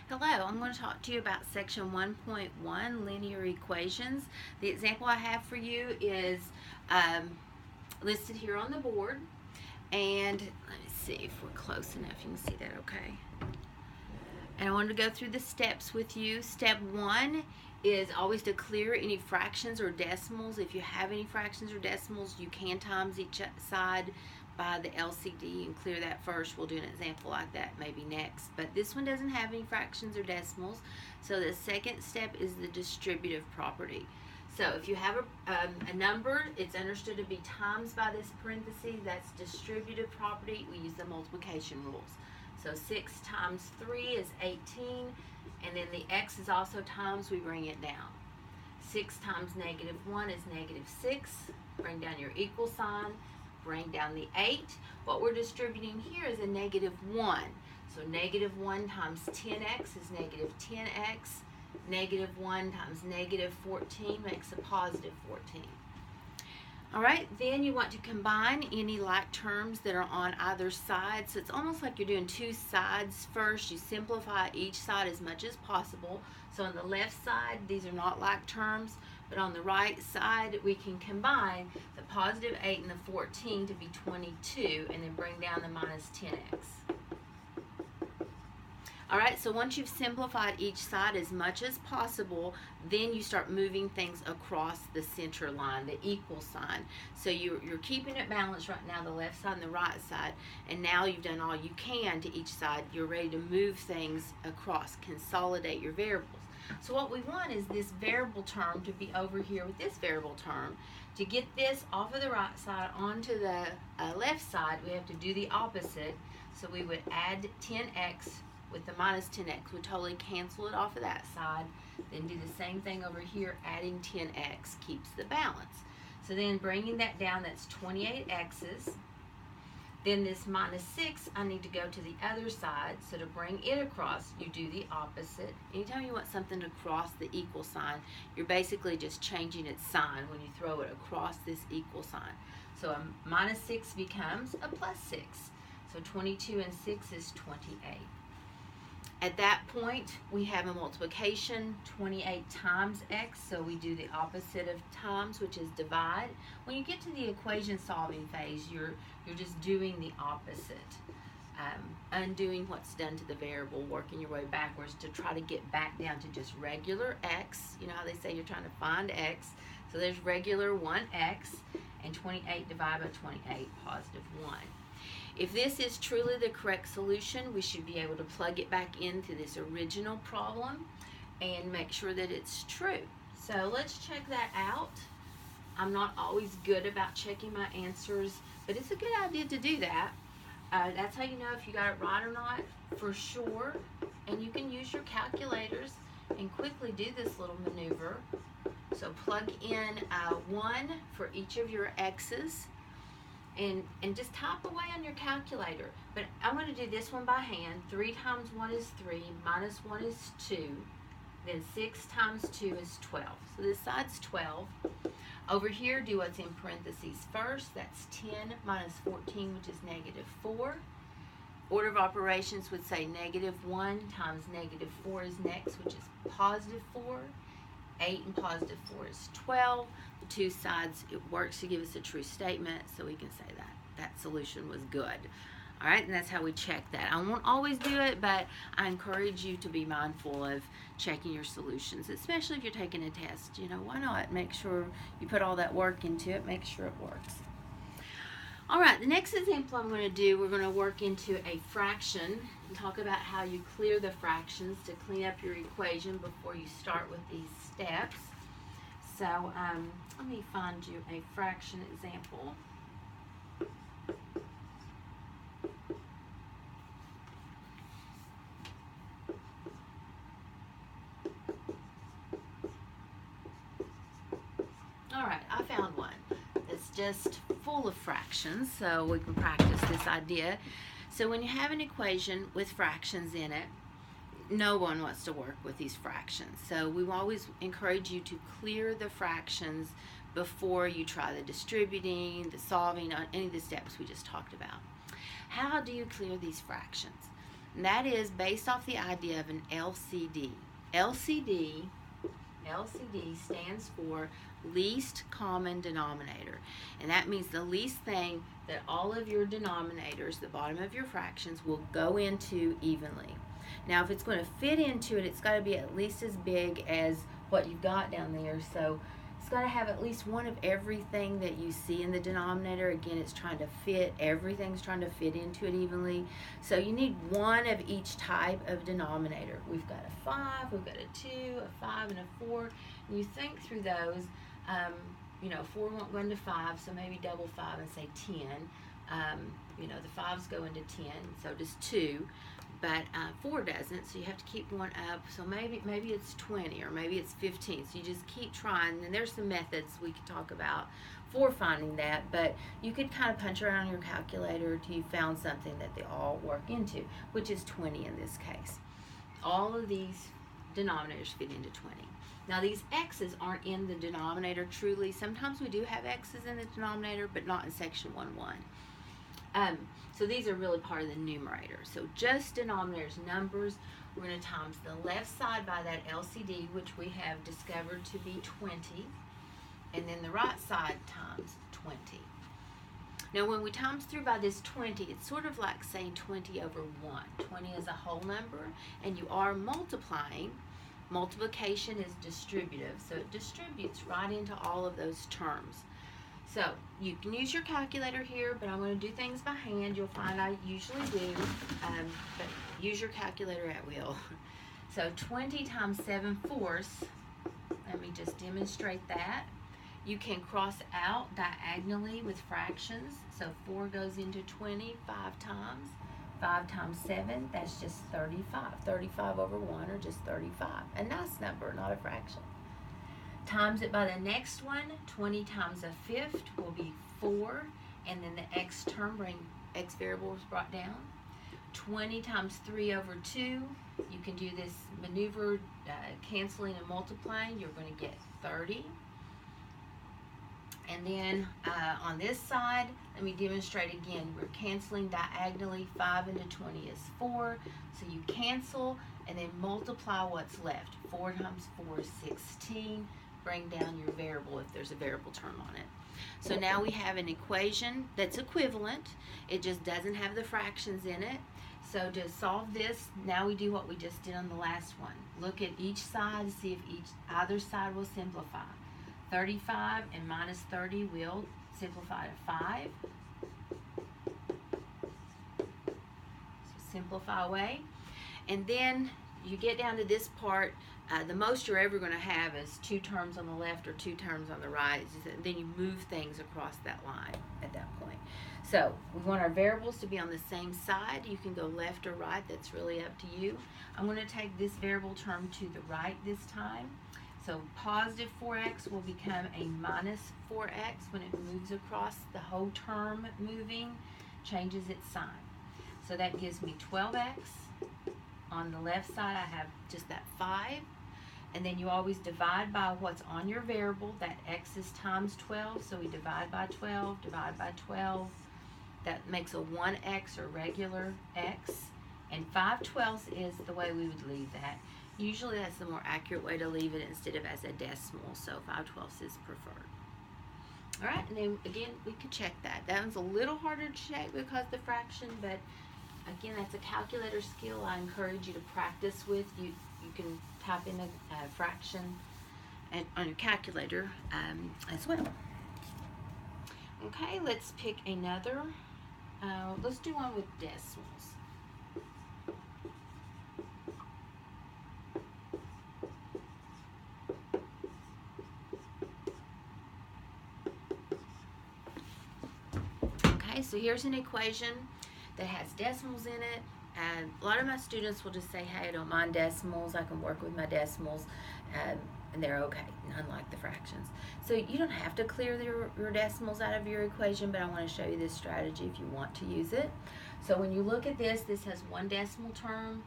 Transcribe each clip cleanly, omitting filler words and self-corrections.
Hello, I'm going to talk to you about section 1.1, linear equations. The example I have for you is listed here on the board. And let me see if we're close enough. You can see that okay. And I wanted to go through the steps with you. Step 1 is always to clear any fractions or decimals. If you have any fractions or decimals, you can times each side by the LCD and clear that first. We'll do an example like that maybe next. But this one doesn't have any fractions or decimals. So the second step is the distributive property. So if you have a number, it's understood to be times by this parenthesis. That's distributive property. We use the multiplication rules. So 6 times 3 is 18, and then the x is also times, we bring it down. 6 times -1 is -6. Bring down your equal sign, bring down the 8. What we're distributing here is a -1. So -1 times 10x is -10x. -1 times -14 makes a +14. All right, then you want to combine any like terms that are on either side. So it's almost like you're doing two sides first. You simplify each side as much as possible. So on the left side, these are not like terms, but on the right side, we can combine the +8 and the 14 to be 22, and then bring down the -10x. All right, so once you've simplified each side as much as possible, then you start moving things across the center line, the equal sign. So you're keeping it balanced right now, the left side and the right side, and now you've done all you can to each side. You're ready to move things across, consolidate your variables. So what we want is this variable term to be over here with this variable term. To get this off of the right side onto the left side, we have to do the opposite. So we would add 10x with the -10x, would totally cancel it off of that side. Then do the same thing over here, adding 10x keeps the balance. So then bringing that down, that's 28x's. Then this -6, I need to go to the other side. So to bring it across, you do the opposite. Anytime you want something to cross the equal sign, you're basically just changing its sign when you throw it across this equal sign. So a -6 becomes a +6. So 22 and 6 is 28. At that point, we have a multiplication, 28 times x, so we do the opposite of times, which is divide. When you get to the equation solving phase, you're just doing the opposite, undoing what's done to the variable, working your way backwards to try to get back down to just regular x. You know how they say you're trying to find x. So there's regular 1x, and 28 divided by 28, +1. If this is truly the correct solution, we should be able to plug it back into this original problem and make sure that it's true. So let's check that out. I'm not always good about checking my answers, but it's a good idea to do that. That's how you know if you got it right or not, for sure. And you can use your calculators and quickly do this little maneuver. So plug in 1 for each of your x's. And just type away on your calculator. But I'm going to do this one by hand. 3 times 1 is 3, -1 is 2. Then 6 times 2 is 12. So this side's 12. Over here, do what's in parentheses first. That's 10 minus 14, which is -4. Order of operations would say -1 times -4 is next, which is +4. 8 and +4 is 12. The two sides, it works to give us a true statement, so we can say that solution was good. All right, and that's how we check that. I won't always do it, but I encourage you to be mindful of checking your solutions, especially if you're taking a test. You know, why not? Make sure you put all that work into it, make sure it works. All right, the next example I'm going to do, we're going to work into a fraction and talk about how you clear the fractions to clean up your equation before you start with these steps. So let me find you a fraction example. All right, I found one. It's just full of fractions, so we can practice this idea. So when you have an equation with fractions in it, no one wants to work with these fractions. So we always encourage you to clear the fractions before you try the distributing, the solving, any of the steps we just talked about. How do you clear these fractions? And that is based off the idea of an LCD. LCD stands for least common denominator. And that means the least thing that all of your denominators, the bottom of your fractions, will go into evenly. Now, if it's going to fit into it, it's got to be at least as big as what you've got down there. So it's got to have at least one of everything that you see in the denominator. Again, it's trying to fit, everything's trying to fit into it evenly. So you need one of each type of denominator. We've got a 5, we've got a 2, a 5, and a 4. And you think through those, 4 won't go into 5, so maybe double 5 and say 10. The 5s go into 10, so does 2. But 4 doesn't, so you have to keep going up. So maybe it's 20 or maybe it's 15. So you just keep trying. And there's some methods we could talk about for finding that, but you could kind of punch around on your calculator until you found something that they all work into, which is 20 in this case. All of these denominators fit into 20. Now these x's aren't in the denominator truly. Sometimes we do have x's in the denominator, but not in section 1.1. So these are really part of the numerator. So just denominators, numbers, we're going to times the left side by that LCD, which we have discovered to be 20, and then the right side times 20. Now when we times through by this 20, it's sort of like saying 20 over 1. 20 is a whole number, and you are multiplying. Multiplication is distributive, so it distributes right into all of those terms. So you can use your calculator here, but I'm going to do things by hand. You'll find I usually do, but use your calculator at will. So 20 times 7/4, let me just demonstrate that. You can cross out diagonally with fractions. So 4 goes into 20 5 times. 5 times 7, that's just 35. 35 over 1, or just 35. A nice number, not a fraction. Times it by the next one. 20 times a fifth will be 4, and then the x term, x variable is brought down. 20 times 3 over 2, you can do this maneuver, canceling and multiplying. You're going to get 30. And then on this side, let me demonstrate again. We're canceling diagonally. 5 into 20 is 4. So you cancel and then multiply what's left. 4 times 4 is 16. Bring down your variable if there's a variable term on it. So now we have an equation that's equivalent. It just doesn't have the fractions in it. So to solve this, now we do what we just did on the last one. Look at each side, see if either side will simplify. 35 and minus 30 will simplify to 5. So simplify away. And then you get down to this part. The most you're ever going to have is 2 terms on the left or 2 terms on the right. Then you move things across that line at that point. So we want our variables to be on the same side. You can go left or right. That's really up to you. I'm going to take this variable term to the right this time. So positive 4x will become a minus 4x when it moves across. The whole term moving changes its sign. So that gives me 12x. On the left side, I have just that 5. And then you always divide by what's on your variable. That x is times 12, so we divide by 12, divide by 12. That makes a 1x or regular x. And 5/12 is the way we would leave that. Usually that's the more accurate way to leave it instead of as a decimal, so 5/12 is preferred. All right, and then again, we could check that. That one's a little harder to check because the fraction, but again, that's a calculator skill I encourage you to practice with. You can type in a fraction on your calculator as well. Okay, let's pick another. Let's do one with decimals. Okay, so here's an equation that has decimals in it. And a lot of my students will just say, hey, I don't mind decimals. I can work with my decimals. And they're okay, unlike the fractions. So you don't have to clear your decimals out of your equation, but I want to show you this strategy if you want to use it. So when you look at this has 1 decimal term,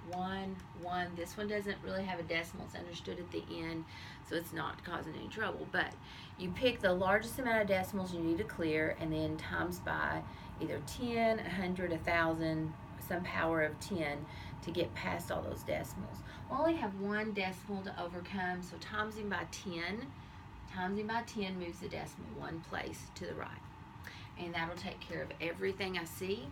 1, 1. This one doesn't really have a decimal. It's understood at the end, so it's not causing any trouble. But you pick the largest amount of decimals you need to clear and then times by either 10, 100, 1,000, some power of 10 to get past all those decimals. We only have one decimal to overcome, so timesing by 10 moves the decimal one place to the right. And that'll take care of everything I see.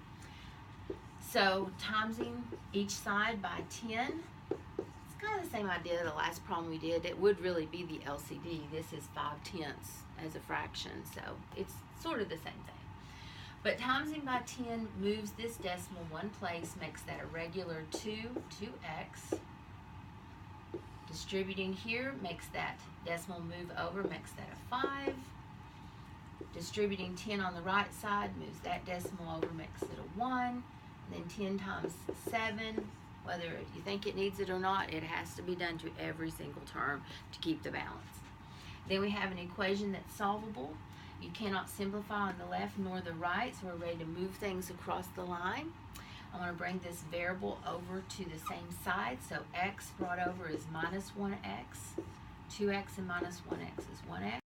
So timesing each side by 10, it's kind of the same idea the last problem we did. It would really be the LCD. This is 5/10 as a fraction, so it's sort of the same thing. But timesing by 10 moves this decimal one place, makes that a regular 2x. Distributing here makes that decimal move over, makes that a 5. Distributing 10 on the right side moves that decimal over, makes it a 1. And then 10 times 7, whether you think it needs it or not, it has to be done to every single term to keep the balance. Then we have an equation that's solvable. You cannot simplify on the left nor the right, so we're ready to move things across the line. I want to bring this variable over to the same side, so x brought over is minus 1x. 2x and minus 1x is 1x.